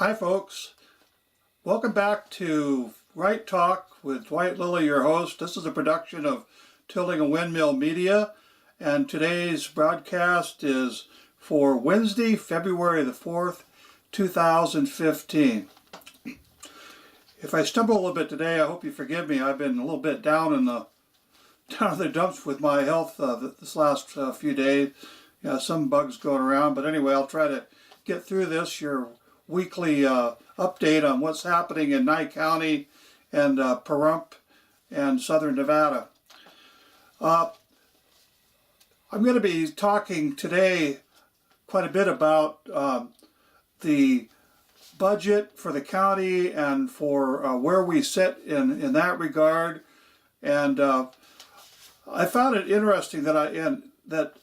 Hi folks, welcome back to Right Talk with Dwight Lilly, your host. This is a production of Tilting a Windmill Media, and today's broadcast is for Wednesday, February the 4th, 2015. If I stumble a little bit today, I hope you forgive me. I've been a little bit down in the dumps with my health this last few days. Some bugs going around, but anyway, I'll try to get through this. Your weekly update on what's happening in Nye County and Pahrump and Southern Nevada. I'm going to be talking today quite a bit about the budget for the county and for where we sit in that regard. And I found it interesting that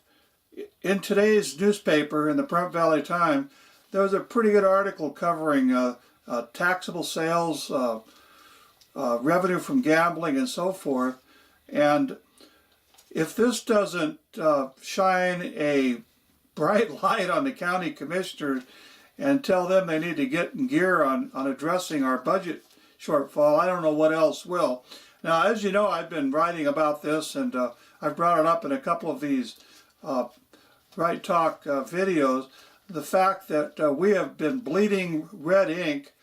in today's newspaper, in the Pahrump Valley Times, there was a pretty good article covering taxable sales, revenue from gambling, and so forth. And if this doesn't shine a bright light on the county commissioners and tell them they need to get in gear on addressing our budget shortfall, I don't know what else will. Now, as you know, I've been writing about this, and I've brought it up in a couple of these Right Talk videos. The fact that we have been bleeding red ink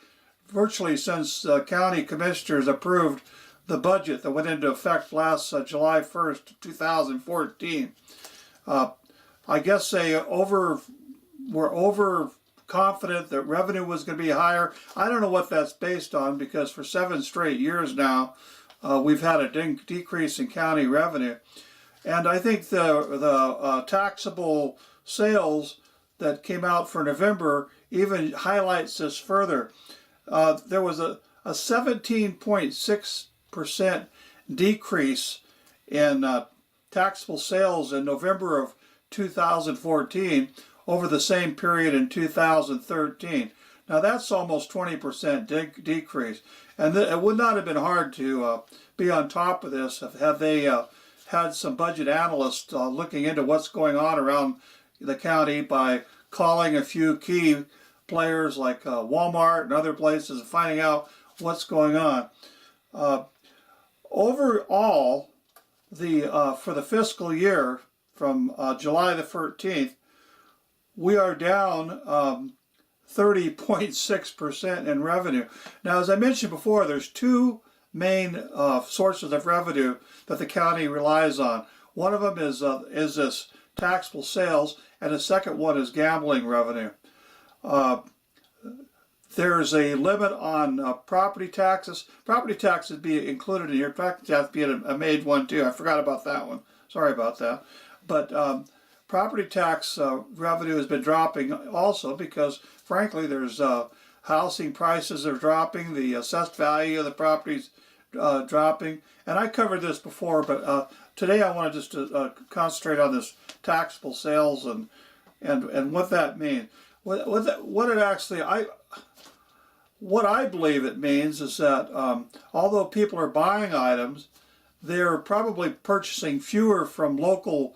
virtually since county commissioners approved the budget that went into effect last July 1st, 2014. I guess they were overconfident that revenue was going to be higher. I don't know what that's based on, because for 7 straight years now, we've had a decrease in county revenue. And I think the taxable sales that came out for November even highlights this further. There was a 17.6% decrease in taxable sales in November of 2014 over the same period in 2013. Now that's almost 20% decrease. And it would not have been hard to be on top of this had they had some budget analysts looking into what's going on around the county by calling a few key players like Walmart and other places and finding out what's going on. Overall, for the fiscal year from July the 13th, we are down 30.6% in revenue. Now, as I mentioned before, there's two main sources of revenue that the county relies on. One of them is this taxable sales, and the second one is gambling revenue. There's a limit on property taxes. Property taxes be included in here. Property tax being a made one too. I forgot about that one. Sorry about that. But property tax revenue has been dropping also because, frankly, there's housing prices are dropping. The assessed value of the properties dropping. And I covered this before, but today I want to just concentrate on this taxable sales and what that means. What I believe it means is that although people are buying items, they're probably purchasing fewer from local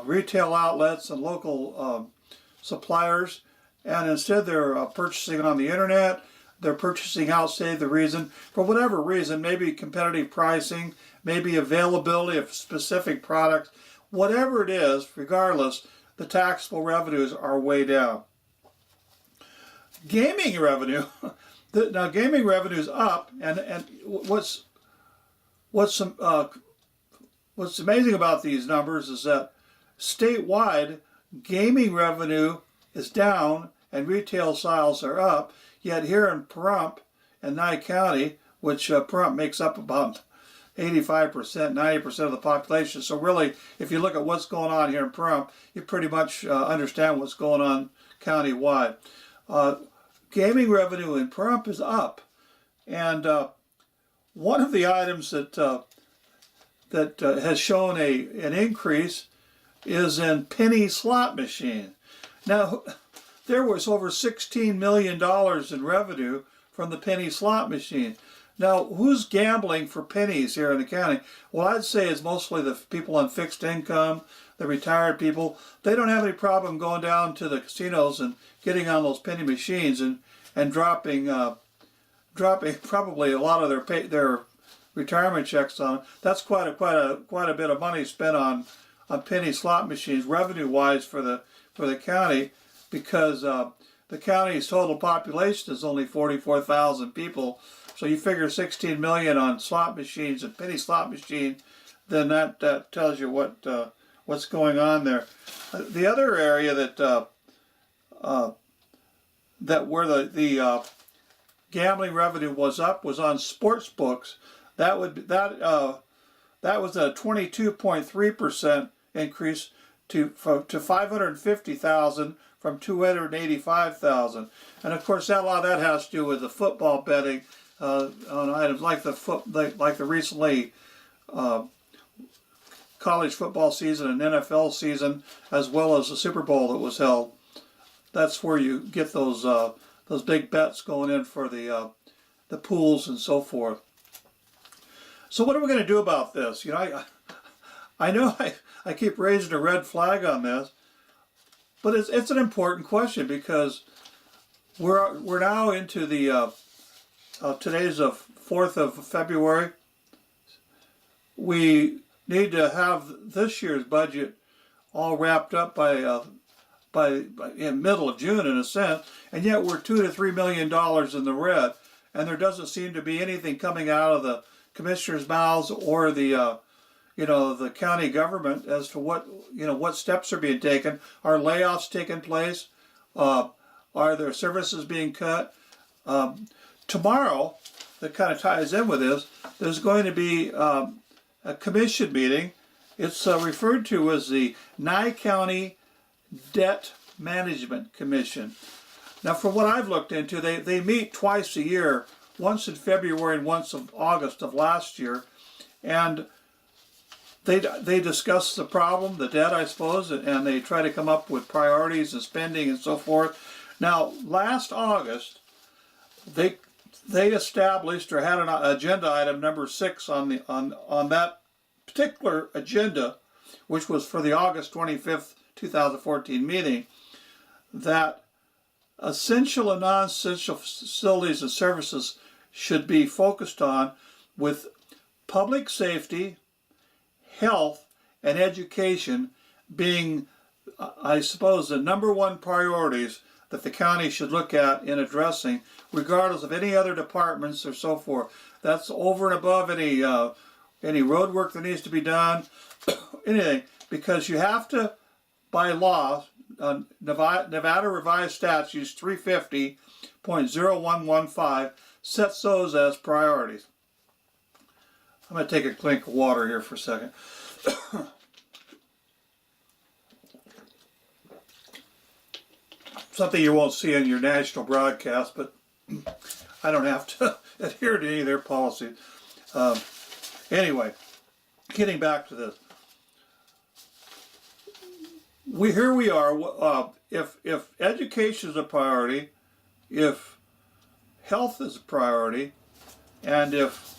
retail outlets and local suppliers, and instead they're purchasing on the internet. They're purchasing outside the reason, for whatever reason, maybe competitive pricing, maybe availability of specific products. Whatever it is, regardless, the taxable revenues are way down. Gaming revenue, now gaming revenue is up, and what's amazing about these numbers is that statewide gaming revenue is down and retail sales are up. Yet here in Pahrump and Nye County, which Pahrump makes up about 85%, 90% of the population. So really, if you look at what's going on here in Pahrump, you pretty much understand what's going on county-wide. Gaming revenue in Pahrump is up. And one of the items that has shown an increase is in penny slot machines. Now, there was over $16 million in revenue from the penny slot machine. Now, who's gambling for pennies here in the county? Well, I'd say it's mostly the people on fixed income, the retired people. They don't have any problem going down to the casinos and getting on those penny machines. And and dropping probably a lot of their retirement checks on. That's quite a bit of money spent on penny slot machines, revenue-wise for the county, because the county's total population is only 44,000 people. So you figure 16 million on slot machines and penny slot machines, then that tells you what's going on there. The other area that where the gambling revenue was up was on sports books. That was a 22.3% increase to 550,000 from 285,000, and of course a lot of that has to do with the football betting on items like the recently college football season and NFL season, as well as the Super Bowl that was held. That's where you get those big bets going in for the pools and so forth. So what are we going to do about this? You know, I know I keep raising a red flag on this, but it's an important question, because we're now into the today's the 4th of February. We need to have this year's budget all wrapped up by in middle of June, in a sense, and yet we're $2 to $3 million in the red, and there doesn't seem to be anything coming out of the commissioners' mouths or the the county government as to what steps are being taken. Are layoffs taking place? Are there services being cut? Tomorrow, that kind of ties in with this, there's going to be a commission meeting. It's referred to as the Nye County Debt Management Commission. Now, from what I've looked into, they meet twice a year, once in February and once in August of last year, and they discuss the problem, the debt, I suppose, and they try to come up with priorities and spending and so forth. Now, last August, they established or had an agenda item number 6 on that particular agenda, which was for the August 25th, 2014 meeting, that essential and non-essential facilities and services should be focused on, with public safety, health, and education being, I suppose, the number one priorities that the county should look at in addressing, regardless of any other departments or so forth. That's over and above any road work that needs to be done, anything, because you have to, by law, Nevada Revised Statutes 350.0115 sets those as priorities. I'm going to take a clink of water here for a second. Something you won't see in your national broadcast, but I don't have to adhere to any of their policies. Anyway, getting back to this. Here we are. If education is a priority, if health is a priority, and if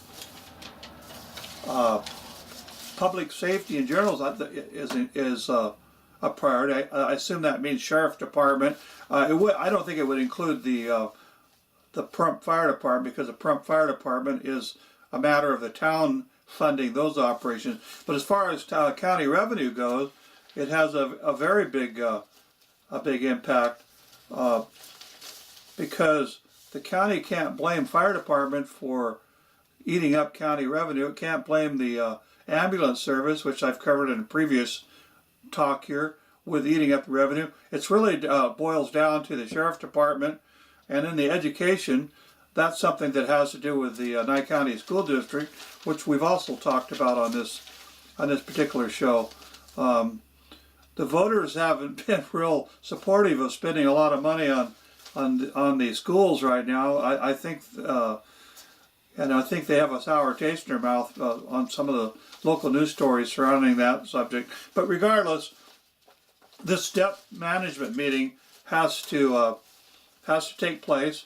public safety in general is a priority, I assume that means sheriff department. I don't think it would include the Pahrump Fire Department, because the Pahrump Fire Department is a matter of the town funding those operations. But as far as county revenue goes, it has a very big impact, because the county can't blame fire department for eating up county revenue. It can't blame the ambulance service, which I've covered in a previous talk here, with eating up the revenue. It's really boils down to the sheriff department, and in the education, that's something that has to do with the Nye County School District, which we've also talked about on this particular show. The voters haven't been real supportive of spending a lot of money on the schools right now. I think, and I think they have a sour taste in their mouth on some of the local news stories surrounding that subject. But regardless, this debt management meeting has to take place.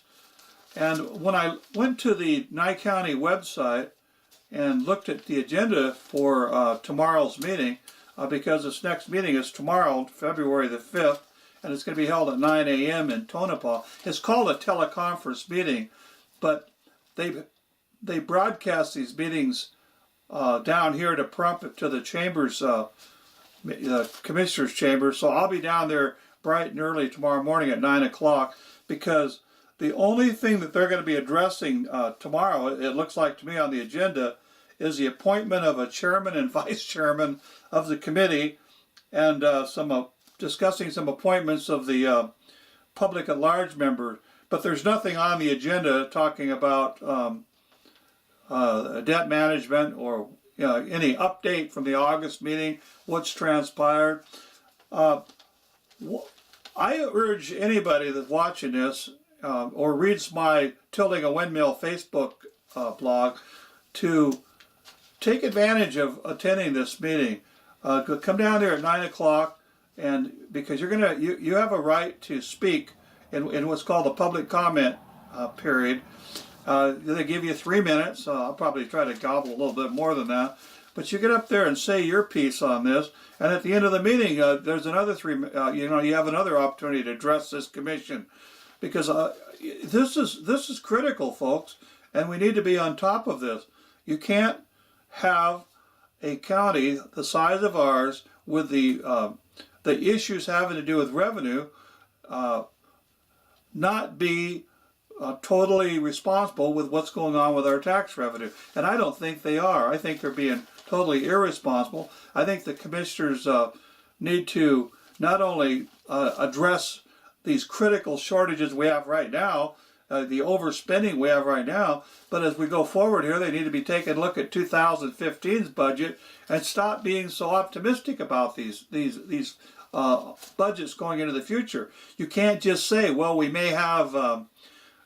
And when I went to the Nye County website and looked at the agenda for tomorrow's meeting, because this next meeting is tomorrow, February the 5th, and it's going to be held at 9 a.m. in Tonopah. It's called a teleconference meeting, but they broadcast these meetings down here to Pahrump to the chambers, the commissioner's chamber. So I'll be down there bright and early tomorrow morning at 9 o'clock, because the only thing that they're going to be addressing tomorrow, it looks like to me on the agenda, is the appointment of a chairman and vice chairman of the committee, and discussing some appointments of the public at large members. But there's nothing on the agenda talking about debt management or any update from the August meeting, what's transpired. I urge anybody that's watching this or reads my Tilting a Windmill Facebook blog to take advantage of attending this meeting. Come down there at 9 o'clock, and because you have a right to speak in what's called the public comment period. They give you 3 minutes. I'll probably try to gobble a little bit more than that. But you get up there and say your piece on this, and at the end of the meeting, there's another you have another opportunity to address this commission, because this is critical, folks, and we need to be on top of this. You can't have a county the size of ours with the issues having to do with revenue not be totally responsible with what's going on with our tax revenue. And I don't think they are. I think they're being totally irresponsible. I think the commissioners need to not only address these critical shortages we have right now, the overspending we have right now, but as we go forward here, they need to be taking a look at 2015's budget and stop being so optimistic about these budgets going into the future. You can't just say, well, we may have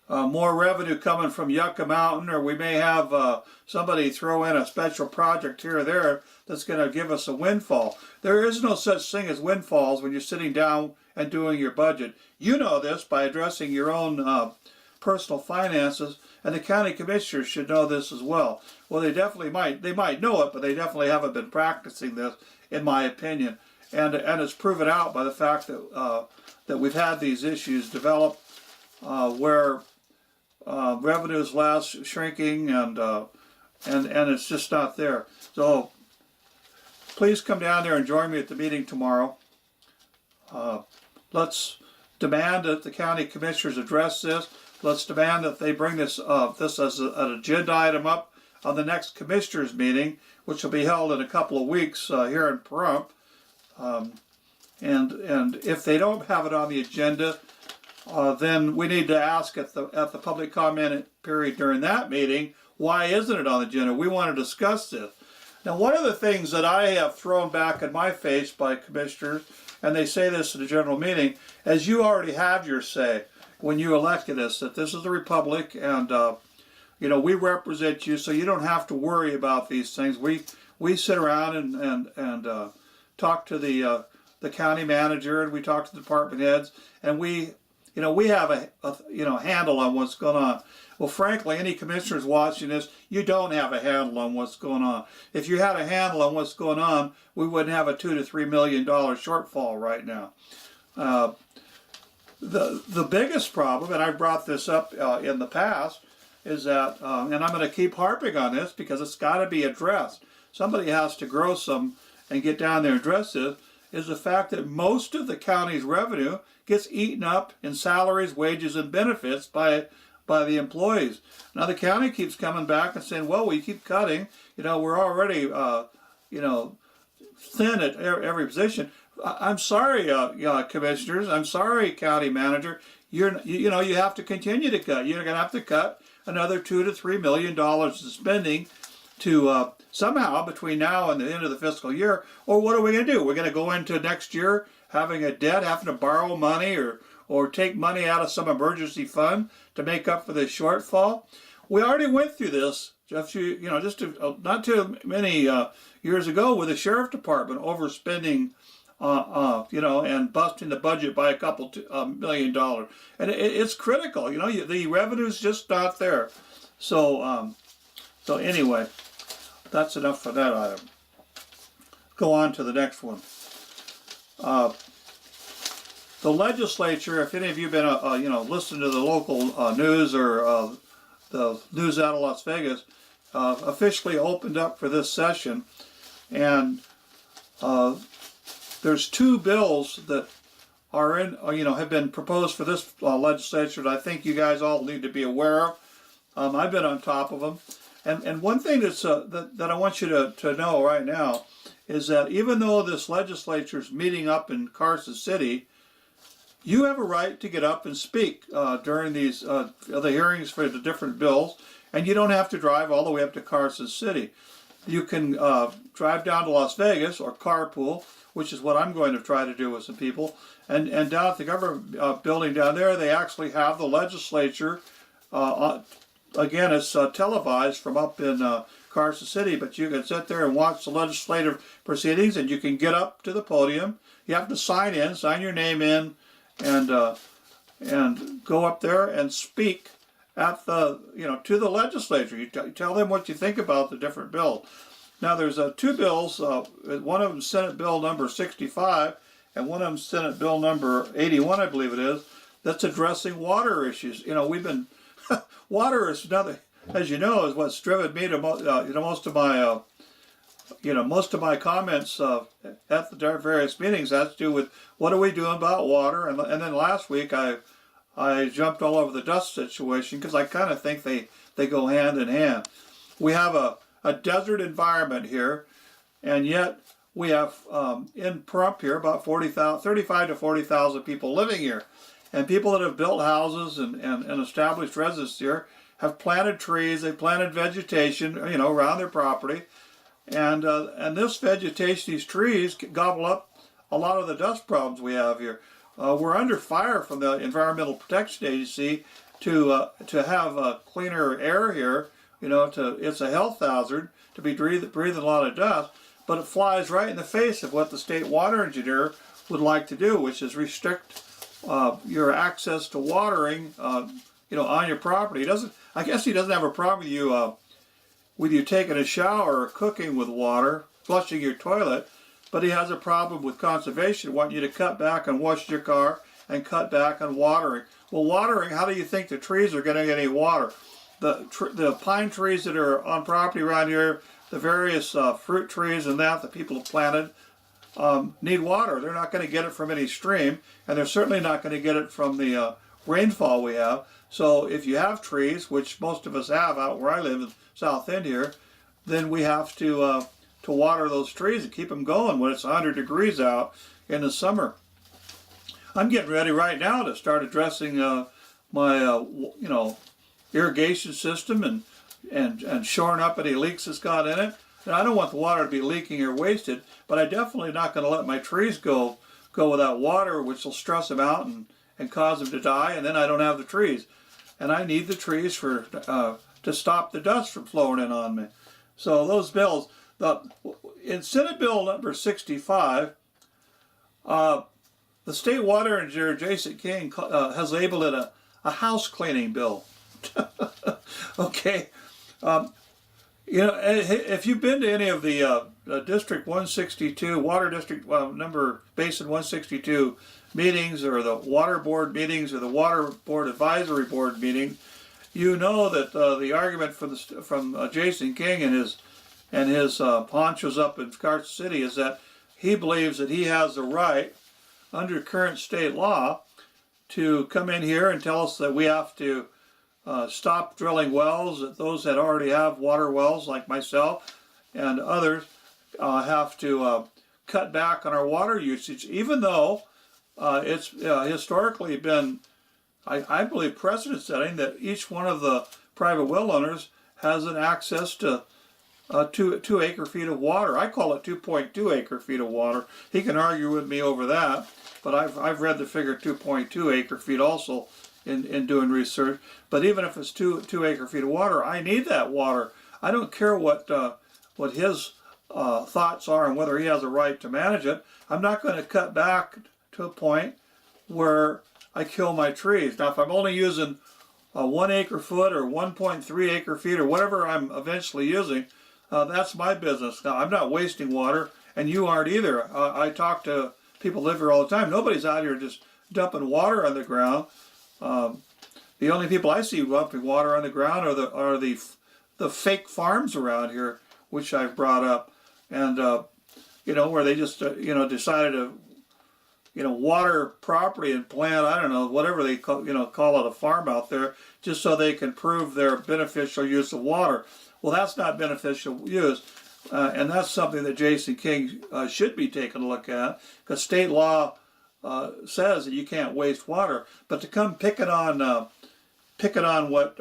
more revenue coming from Yucca Mountain, or we may have somebody throw in a special project here or there that's going to give us a windfall. There is no such thing as windfalls when you're sitting down and doing your budget. You know this by addressing your own personal finances, and the county commissioners should know this as well. Well, they might know it, but they definitely haven't been practicing this, in my opinion. And it's proven out by the fact that we've had these issues develop where revenue is less, shrinking, and it's just not there. So please come down there and join me at the meeting tomorrow. Let's demand that the county commissioners address this. Let's demand that they bring this as an agenda item up on the next commissioners meeting, which will be held in a couple of weeks here in Pahrump. And if they don't have it on the agenda, then we need to ask at the public comment period during that meeting, why isn't it on the agenda? We want to discuss this. Now, one of the things that I have thrown back in my face by commissioners, and they say this at the general meeting, as you already have your say when you elected us, that this is a republic, and we represent you, so you don't have to worry about these things. We sit around and talk to the county manager, and we talk to the department heads, and we have a handle on what's going on. Well, frankly, any commissioners watching this, you don't have a handle on what's going on. If you had a handle on what's going on, we wouldn't have a $2 to $3 million shortfall right now. The biggest problem, and I brought this up in the past, is that, and I'm going to keep harping on this because it's got to be addressed. Somebody has to grow some and get down there and address this, is the fact that most of the county's revenue gets eaten up in salaries, wages, and benefits by the employees. Now the county keeps coming back and saying, well, we keep cutting. We're already, thin at every position. I'm sorry, commissioners. I'm sorry, county manager. You have to continue to cut. You're going to have to cut another $2 to $3 million of spending to somehow between now and the end of the fiscal year. Or what are we going to do? We're going to go into next year having a debt, having to borrow money or take money out of some emergency fund to make up for the shortfall. We already went through this not too many years ago with the sheriff department overspending and busting the budget by a couple $1 million. And it's critical. The revenue's just not there. So anyway, that's enough for that item. Go on to the next one. the legislature, if any of you have been, listening to the local news or the news out of Las Vegas, officially opened up for this session, and there's two bills that are in, have been proposed for this legislature that I think you guys all need to be aware of. I've been on top of them, and one thing that's that I want you to know right now is that even though this legislature is meeting up in Carson City, you have a right to get up and speak during these the hearings for the different bills, and you don't have to drive all the way up to Carson City. You can drive down to Las Vegas or carpool, which is what I'm going to try to do with some people. And down at the government building down there, they actually have the legislature. Again, it's televised from up in Carson City, but you can sit there and watch the legislative proceedings, and you can get up to the podium. You have to sign your name in, and go up there and speak at the, to the legislature. You tell them what you think about the different bills. Now there's two bills. One of them Senate Bill number 65, and one of them Senate Bill number 81, I believe it is. That's addressing water issues. We've been water is another, as you know, is what's driven me to most of my comments at the various meetings has to do with what are we doing about water, and then last week I jumped all over the dust situation because I kind of think they go hand in hand. We have a desert environment here, and yet we have in Pahrump here about 35 to 40,000 people living here, and people that have built houses and established residences here have planted trees, they planted vegetation, around their property, and this vegetation, these trees gobble up a lot of the dust problems we have here. We're under fire from the Environmental Protection Agency to have cleaner air here. It's a health hazard to be breathing a lot of dust, but it flies right in the face of what the state water engineer would like to do, which is restrict your access to watering, on your property. I guess he doesn't have a problem with you taking a shower or cooking with water, flushing your toilet, but he has a problem with conservation, wanting you to cut back on washing your car and cut back on watering. Well, watering, how do you think the trees are going to get any water? The pine trees that are on property around here, the various fruit trees and that people have planted, need water. They're not going to get it from any stream, and they're certainly not going to get it from the rainfall we have. So if you have trees, which most of us have out where I live in South End here, then we have to water those trees and keep them going when it's 100 degrees out in the summer. I'm getting ready right now to start addressing my irrigation system and shoring up any leaks that's got in it. And I don't want the water to be leaking or wasted, but I'm definitely not going to let my trees go without water, which will stress them out and cause them to die, and then I don't have the trees. And I need the trees to stop the dust from flowing in on me. So those bills, in Senate Bill number 65, the state water engineer, Jason King, has labeled it a house cleaning bill. Okay. If you've been to any of the District 162, Water District number Basin 162 meetings, or the Water Board meetings, or the Water Board Advisory Board meeting, you know that the argument from Jason King and his ponchos up in Carson City is that he believes that he has the right, under current state law, to come in here and tell us that we have to stop drilling wells, that those that already have water wells, like myself and others, have to cut back on our water usage, even though it's historically been, I believe, precedent-setting that each one of the private well owners has an access to 2 acre-feet of water. I call it 2.2 acre-feet of water. He can argue with me over that, but I've read the figure 2.2 acre-feet also in doing research. But even if it's 2 acre-feet of water, I need that water. I don't care what his thoughts are and whether he has a right to manage it. I'm not going to cut back to a point where I kill my trees. Now, if I'm only using 1 acre-foot or 1.3 acre-feet or whatever I'm eventually using, that's my business. Now, I'm not wasting water, and you aren't either. I talk to people who live here all the time. Nobody's out here just dumping water on the ground. The only people I see dumping water on the ground are the fake farms around here, which I've brought up, and where they just decided to water property and plant, I don't know, whatever they call it, a farm out there, just so they can prove their beneficial use of water. Well, that's not beneficial use, and that's something that Jason King should be taking a look at, because state law says that you can't waste water. But to come picking on what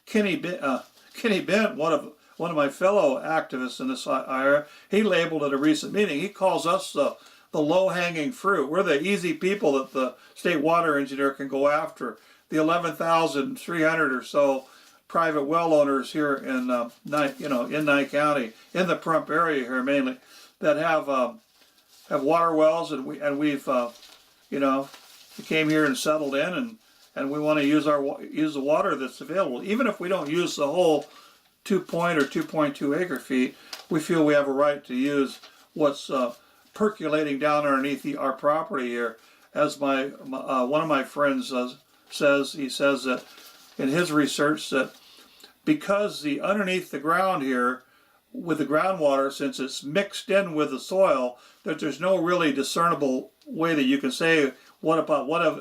Kenny Bent, one of my fellow activists in this area, he labeled at a recent meeting. He calls us the low-hanging fruit. We're the easy people that the state water engineer can go after. The 11,300 or so private well owners here in Nye County, in the Pahrump area here mainly, that have water wells, and we've we came here and settled in, and we want to use the water that's available. Even if we don't use the whole 2 or 2.2 acre feet, we feel we have a right to use what's percolating down underneath our property here. As one of my friends says, he says that in his research that because underneath the ground here, with the groundwater, since it's mixed in with the soil, that there's no really discernible way that you can say what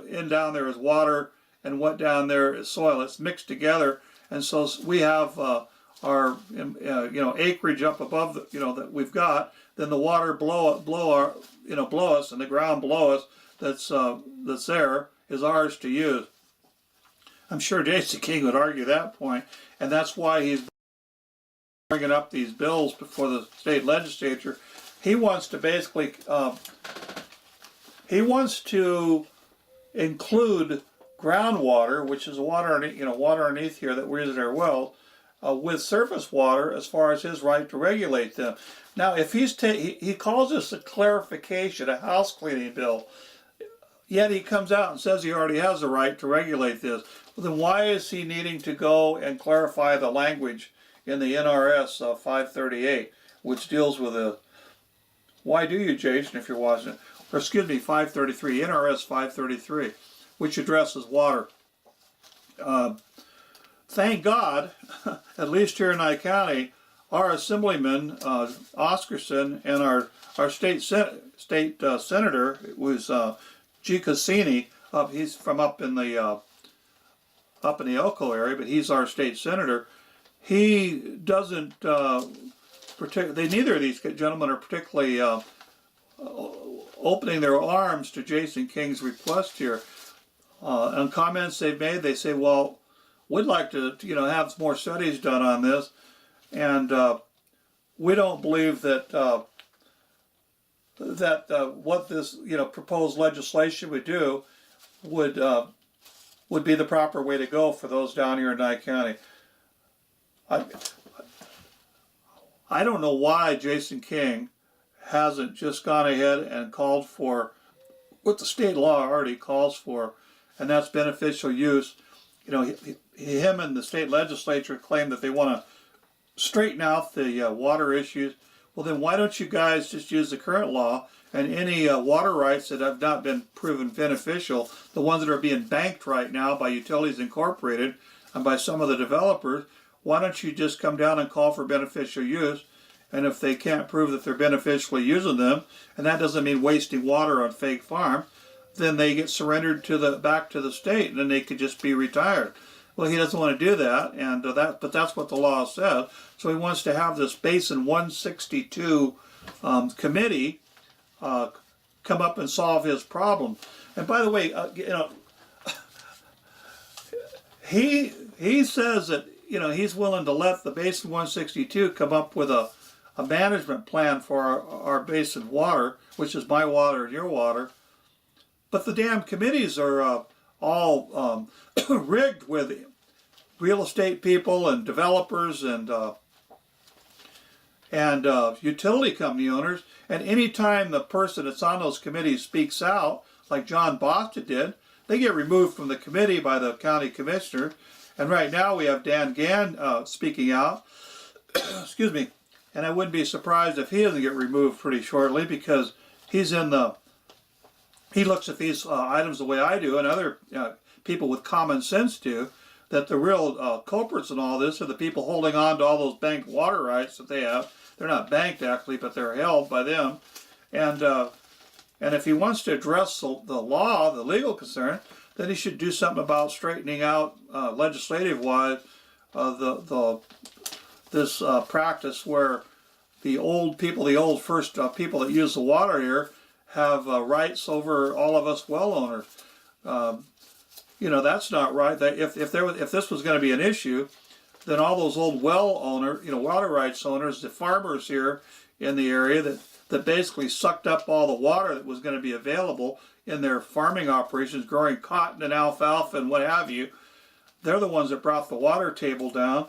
in down there is water and what down there is soil. It's mixed together, and so we have our acreage up above that we've got. Then the water blow us, and the ground below us that's there is ours to use. I'm sure Jason King would argue that point, and that's why he's bringing up these bills before the state legislature. He wants to basically include groundwater, which is water underneath here that we're using our wells, with surface water as far as his right to regulate them. Now, if he calls this a clarification, a house cleaning bill, yet he comes out and says he already has the right to regulate this. Well, then why is he needing to go and clarify the language in the NRS 538, which deals with why do you, Jason, if you're watching it? Or excuse me, 533, NRS 533, which addresses water. Thank God, at least here in Nye County, our Assemblyman Oscarson and our state senator was G. Cassini. He's from up in the Elko area, but he's our state senator. He doesn't neither of these gentlemen are particularly opening their arms to Jason King's request here. On comments they've made, they say, well, we'd like to have more studies done on this, and we don't believe that what this proposed legislation would do would be the proper way to go for those down here in Nye County. I don't know why Jason King hasn't just gone ahead and called for what the state law already calls for, and that's beneficial use. Him and the state legislature claim that they want to straighten out the water issues. Well, then why don't you guys just use the current law, and any water rights that have not been proven beneficial, the ones that are being banked right now by Utilities Incorporated and by some of the developers, why don't you just come down and call for beneficial use? And if they can't prove that they're beneficially using them, and that doesn't mean wasting water on fake farms, then they get surrendered back to the state, and then they could just be retired. Well, he doesn't want to do that, and but that's what the law says. So he wants to have this Basin 162 committee come up and solve his problem. And by the way, he says that he's willing to let the Basin 162 come up with a management plan for our basin water, which is my water and your water. But the damn committees are all rigged with real estate people and developers and utility company owners. And anytime the person that's on those committees speaks out, like John Boston did, they get removed from the committee by the county commissioner. And right now we have Dan Gann speaking out. Excuse me. And I wouldn't be surprised if he doesn't get removed pretty shortly, because he's in the he looks at these items the way I do, and other people with common sense do, that the real culprits in all this are the people holding on to all those banked water rights that they have. They're not banked actually, but they're held by them. And if he wants to address the law, the legal concern, then he should do something about straightening out legislative-wise this practice where the old people, the old first people that use the water here, have rights over all of us well owners. That's not right. That if this was going to be an issue, then all those old well owner, water rights owners, the farmers here in the area that basically sucked up all the water that was going to be available in their farming operations, growing cotton and alfalfa and what have you, they're the ones that brought the water table down.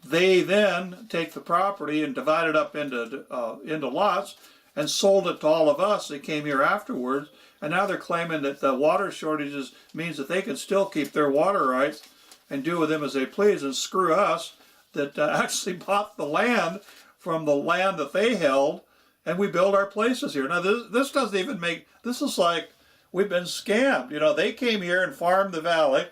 They then take the property and divide it up into lots and sold it to all of us that came here afterwards. And now they're claiming that the water shortages means that they can still keep their water rights and do with them as they please, and screw us that actually bought the land from the land that they held, and we build our places here. Now this doesn't even make, this is like we've been scammed. They came here and farmed the valley.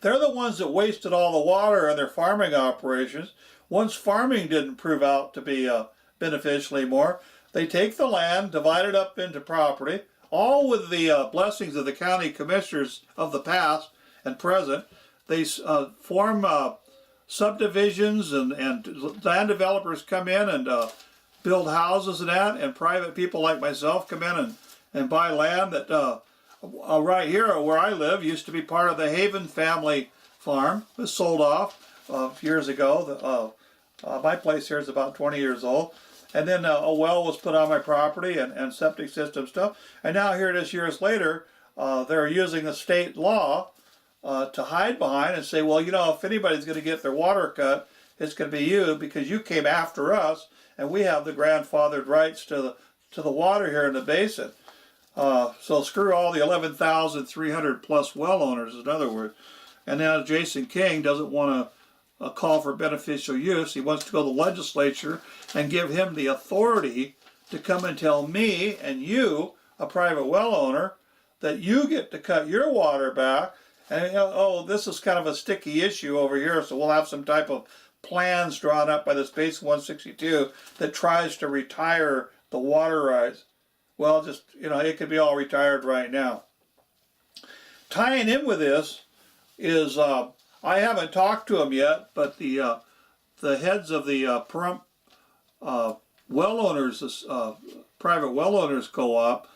They're the ones that wasted all the water in their farming operations. Once farming didn't prove out to be beneficial anymore, they take the land, divide it up into property, all with the blessings of the county commissioners of the past and present. They form subdivisions, and land developers come in and build houses and that, and private people like myself come in and buy land that right here where I live used to be part of the Haven family farm. It was sold off years ago. My place here is about 20 years old. And then a well was put on my property and septic system stuff. And now here it is years later, they're using the state law to hide behind and say, well, if anybody's going to get their water cut, it's going to be you because you came after us and we have the grandfathered rights to the water here in the basin. So screw all the 11,300 plus well owners, in other words. And now Jason King doesn't want to call for beneficial use. He wants to go to the legislature and give him the authority to come and tell me and you, a private well owner, that you get to cut your water back. And this is kind of a sticky issue over here, so we'll have some type of plans drawn up by this Base 162 that tries to retire the water rights. Well, just, it could be all retired right now. Tying in with this is, I haven't talked to them yet, but the heads of the Pahrump well owners, private well owners co-op,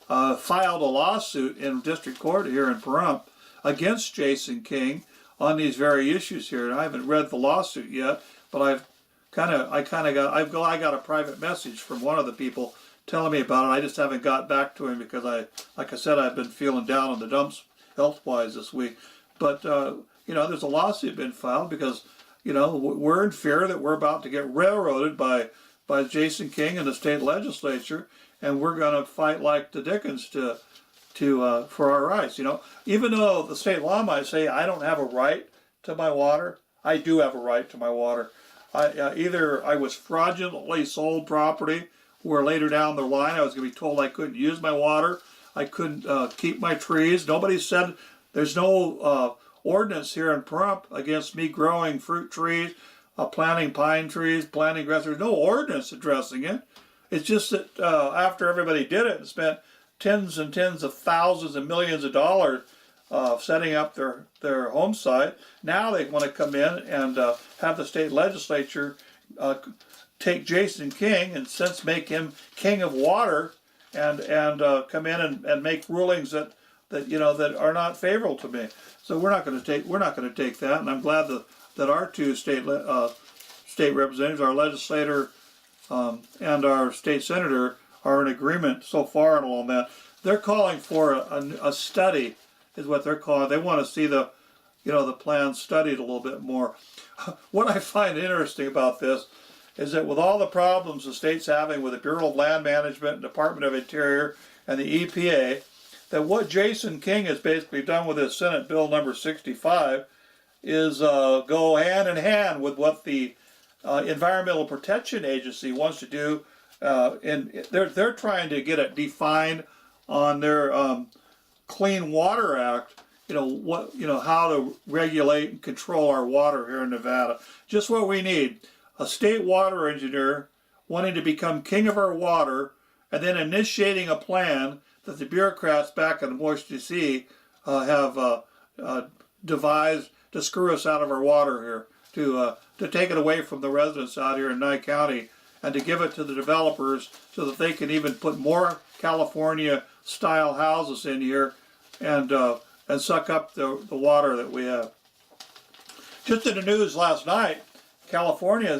filed a lawsuit in district court here in Pahrump against Jason King on these very issues here. And I haven't read the lawsuit yet, but I got a private message from one of the people telling me about it. I just haven't got back to him because like I said, I've been feeling down in the dumps health-wise this week. But there's a lawsuit been filed because we're in fear that we're about to get railroaded by Jason King and the state legislature, and we're going to fight like the dickens for our rights. Even though the state law might say I don't have a right to my water, I do have a right to my water. Either I was fraudulently sold property, where later down the line I was going to be told I couldn't use my water, I couldn't keep my trees. Nobody said, there's no ordinance here in Pahrump against me growing fruit trees, planting pine trees, planting grass. There's no ordinance addressing it. It's just that after everybody did it and spent tens and tens of thousands and millions of dollars setting up their home site, now they want to come in and have the state legislature take Jason King and since make him king of water and come in and make rulings that are not favorable to me. So we're not going to take that, and I'm glad that our two state representatives, our legislator and our state senator, are in agreement so far and all that. They're calling for a study, is what they're calling. They want to see the plan studied a little bit more. What I find interesting about this is that with all the problems the state's having with the Bureau of Land Management, Department of Interior, and the EPA, that what Jason King has basically done with his Senate Bill number 65 is go hand in hand with what the Environmental Protection Agency wants to do. And they're trying to get it defined on their Clean Water Act, how to regulate and control our water here in Nevada. Just what we need. A state water engineer wanting to become king of our water and then initiating a plan that the bureaucrats back in Washington, D.C. have devised to screw us out of our water here, to take it away from the residents out here in Nye County and to give it to the developers so that they can even put more California-style houses in here and suck up the water that we have. Just in the news last night, California,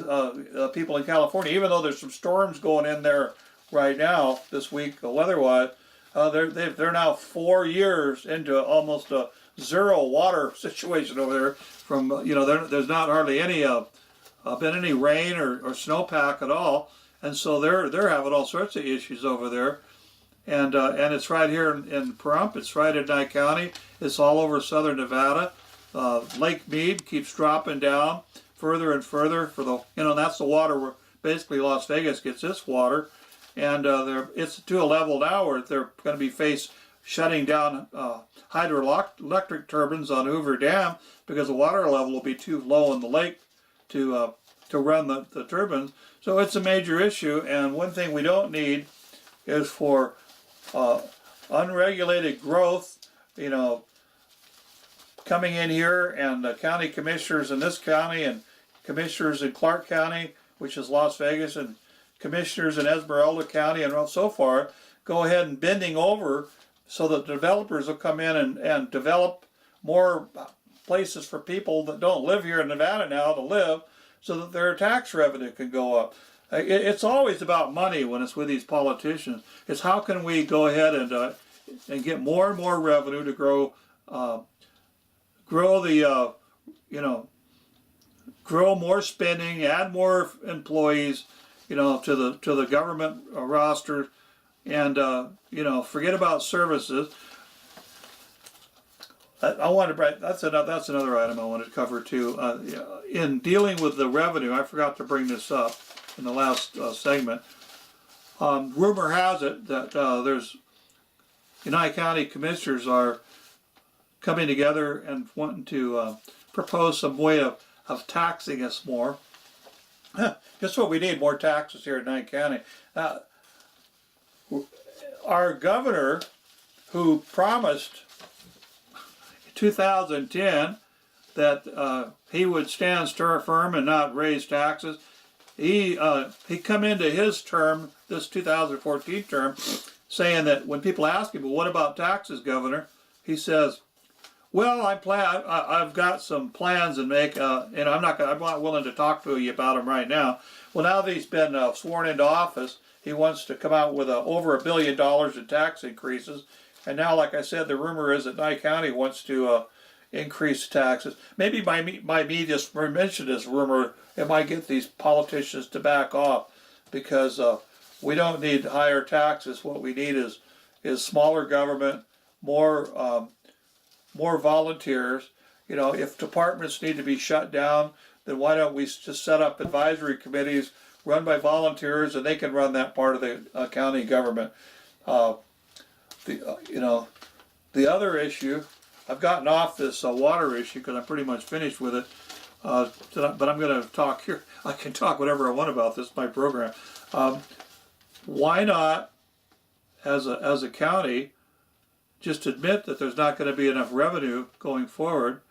people in California, even though there's some storms going in there right now this week, weather-wise, they're now 4 years into almost a zero water situation over there. From there's not hardly any been any rain or snowpack at all, and so they're having all sorts of issues over there. And it's right here in Pahrump. It's right in Nye County. It's all over southern Nevada. Lake Mead keeps dropping down further and further for the that's the water where basically Las Vegas gets its water, and it's to a level now where they're going to be shutting down hydroelectric turbines on Hoover Dam because the water level will be too low in the lake to run the turbines. So it's a major issue, and one thing we don't need is for unregulated growth, coming in here, and the county commissioners in this county and commissioners in Clark County, which is Las Vegas, and commissioners in Esmeralda County and so far, go ahead and bending over so that developers will come in and develop more places for people that don't live here in Nevada now to live, so that their tax revenue can go up. It's always about money when it's with these politicians. It's how can we go ahead and get more and more revenue to grow more spending, add more employees, to the government roster, and forget about services. That's another item I wanted to cover too. In dealing with the revenue, I forgot to bring this up in the last segment. Rumor has it that there's Nye County commissioners are coming together and wanting to propose some way of taxing us more. Just what we need, more taxes here in Nye County. Our governor, who promised 2010 that he would stand firm and not raise taxes. He come into his term, this 2014 term, saying that when people ask him, well, what about taxes, Governor? He says, well, I've got some plans and I'm not willing to talk to you about them right now. Well, now that he's been sworn into office, he wants to come out with over $1 billion in tax increases. And now, like I said, the rumor is that Nye County wants to increase taxes. Maybe by me just mention this rumor, it might get these politicians to back off, because we don't need higher taxes. What we need is smaller government, more volunteers. If departments need to be shut down, then why don't we just set up advisory committees run by volunteers, and they can run that part of the county government. The other issue, I've gotten off this water issue because I'm pretty much finished with it, but I'm going to talk here. I can talk whatever I want about this, my program. Why not, as a county, just admit that there's not going to be enough revenue going forward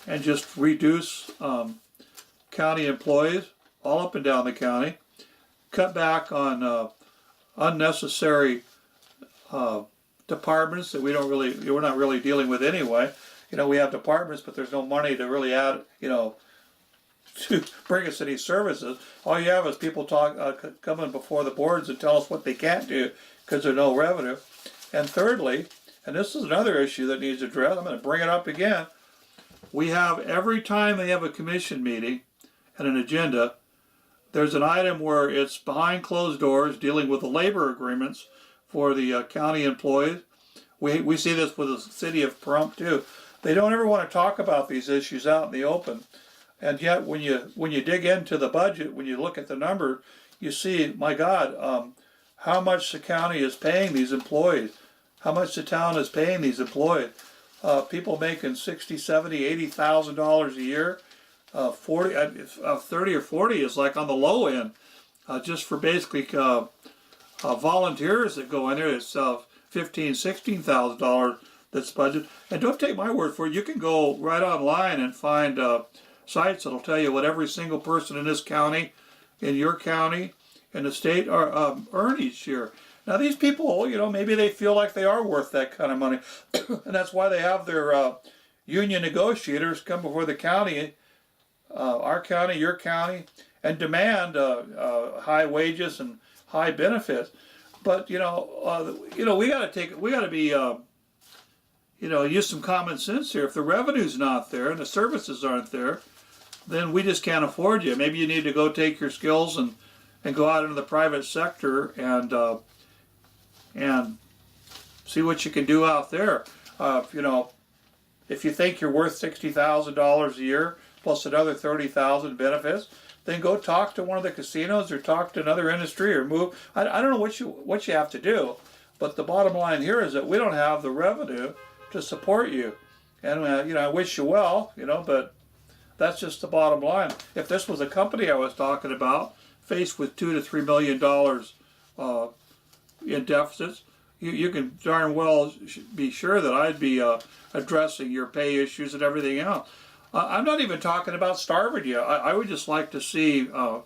and just reduce county employees all up and down the county, cut back on unnecessary departments that we're not really dealing with anyway. We have departments, but there's no money to really add, to bring us any services. All you have is people coming before the boards and tell us what they can't do because there's no revenue. And thirdly, and this is another issue that needs addressed, I'm going to bring it up again. We have, every time they have a commission meeting and an agenda, there's an item where it's behind closed doors dealing with the labor agreements for the county employees. We see this with the city of Pahrump too. They don't ever want to talk about these issues out in the open. And yet when you dig into the budget, when you look at the number, you see, my God, how much the county is paying these employees, how much the town is paying these employees. People making $60,000, $70,000, $80,000 a year, 30 or 40 is like on the low end, just for basically volunteers that go in there. It's $15,000, $16,000 that's budgeted. And don't take my word for it. You can go right online and find sites that'll tell you what every single person in this county, in your county, in the state are earn each year. Now these people, maybe they feel like they are worth that kind of money, and that's why they have their union negotiators come before the county, our county, your county, and demand high wages and high benefits. But we got to be use some common sense here. If the revenue's not there and the services aren't there, then we just can't afford you. Maybe you need to go take your skills and go out into the private sector and see what you can do out there. If you think you're worth $60,000 a year plus another $30,000 benefits, then go talk to one of the casinos or talk to another industry or move. I don't know what you have to do, but the bottom line here is that we don't have the revenue to support you. And I wish you well, but that's just the bottom line. If this was a company I was talking about, faced with $2 to $3 million in deficits, you can darn well be sure that I'd be addressing your pay issues and everything else. I'm not even talking about starving you. I would just like to see, I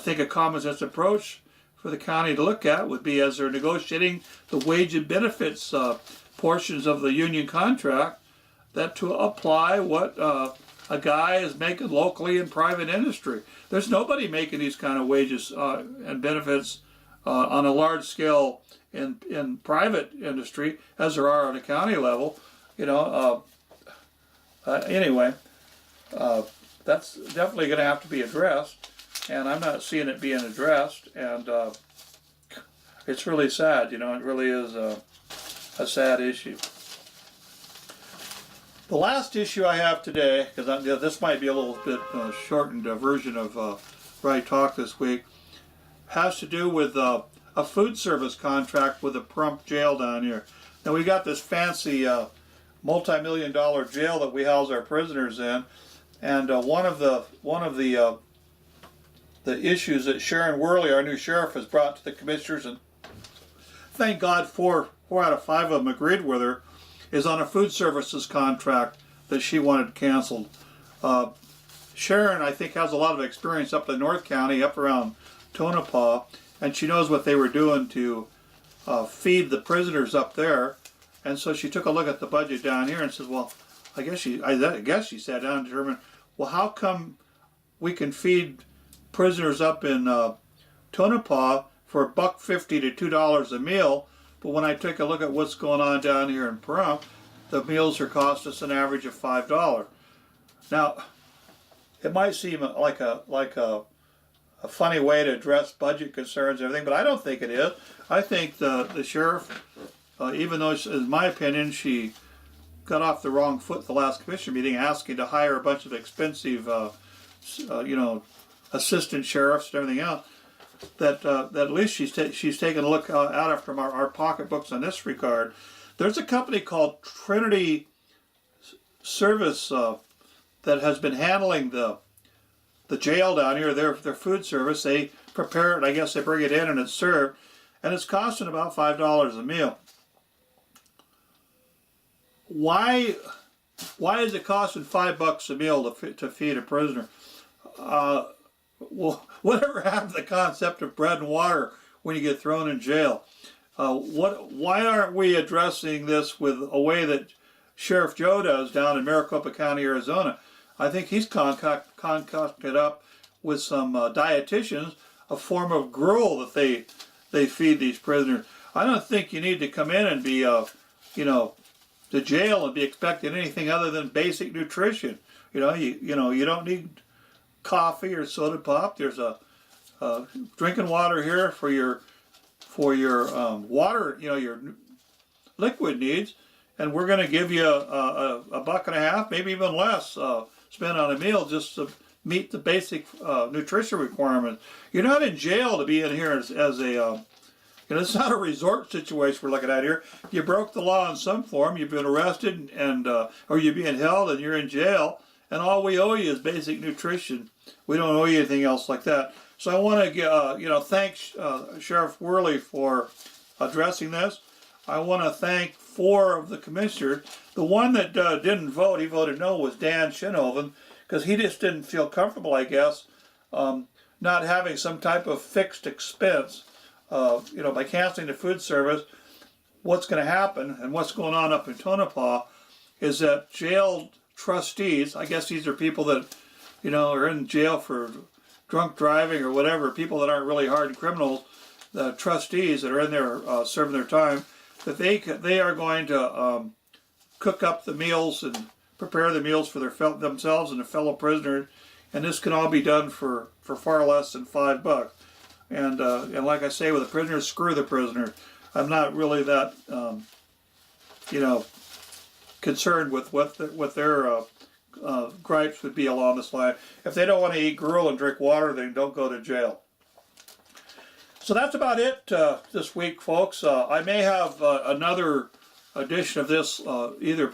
think a common sense approach for the county to look at would be, as they're negotiating the wage and benefits portions of the union contract, that to apply what a guy is making locally in private industry. There's nobody making these kind of wages and benefits on a large scale in private industry as there are on a county level. Anyway, that's definitely going to have to be addressed, and I'm not seeing it being addressed, and it's really sad. It really is a sad issue. The last issue I have today, because this might be a little bit shortened version of Right Talk this week, has to do with a food service contract with the Pahrump jail down here. Now we got this fancy multi-million-dollar jail that we house our prisoners in, and one of the issues that Sharon Worley, our new sheriff, has brought to the commissioners, and thank God 4 out of 5 of them agreed with her, is on a food services contract that she wanted canceled. Sharon, I think, has a lot of experience up in North County, up around Tonopah, and she knows what they were doing to feed the prisoners up there. And so she took a look at the budget down here and says, well, I guess she sat down and determined, well, how come we can feed prisoners up in Tonopah for $1.50 to $2 a meal, but when I take a look at what's going on down here in Pahrump, the meals are cost us an average of $5. Now, it might seem like a funny way to address budget concerns and everything, but I don't think it is. I think the sheriff, even though, in my opinion, she got off the wrong foot at the last commission meeting, asking to hire a bunch of expensive, assistant sheriffs and everything else, that at least she's taken a look out after our pocketbooks on this regard. There's a company called Trinity Service that has been handling the jail down here, their food service. They prepare it, I guess they bring it in and it's served, and it's costing about $5 a meal. Why is it costing $5 a meal to feed a prisoner? Well, whatever happened to the concept of bread and water when you get thrown in jail? Why aren't we addressing this with a way that Sheriff Joe does down in Maricopa County, Arizona? I think he's concocted up with some dietitians a form of gruel that they feed these prisoners. I don't think you need to come in and be to jail and be expecting anything other than basic nutrition. You don't need coffee or soda pop. There's a drinking water here for your water, your liquid needs, and we're going to give you $1.50, maybe even less, spent on a meal just to meet the basic nutrition requirements. You're not in jail to be in here as a it's not a resort situation we're looking at here. You broke the law in some form. You've been arrested and or you're being held and you're in jail. And all we owe you is basic nutrition. We don't owe you anything else like that. So I want to thank Sheriff Worley for addressing this. I want to thank 4 of the commissioners. The one that didn't vote, he voted no, was Dan Shinhoven, because he just didn't feel comfortable, I guess, not having some type of fixed expense. By canceling the food service, what's going to happen and what's going on up in Tonopah is that jail trustees, I guess these are people that, are in jail for drunk driving or whatever, people that aren't really hardened criminals, the trustees that are in there serving their time, that they are going to cook up the meals and prepare the meals for themselves and their fellow prisoners, and this can all be done for far less than $5. And like I say, with the prisoners, screw the prisoner. I'm not really that, concerned with what their gripes would be along this line. If they don't want to eat gruel and drink water, then don't go to jail. So that's about it this week, folks. I may have another edition of this either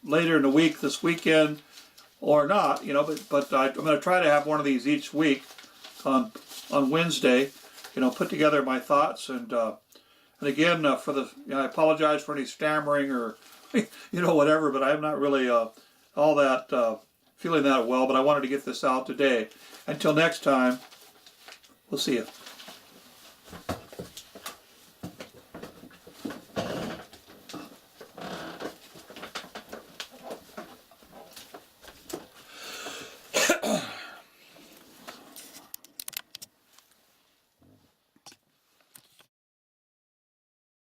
later in the week, this weekend, or not. But I'm going to try to have one of these each week on Wednesday. Put together my thoughts and again I apologize for any stammering or whatever. But I'm not really all that feeling that well. But I wanted to get this out today. Until next time, we'll see you.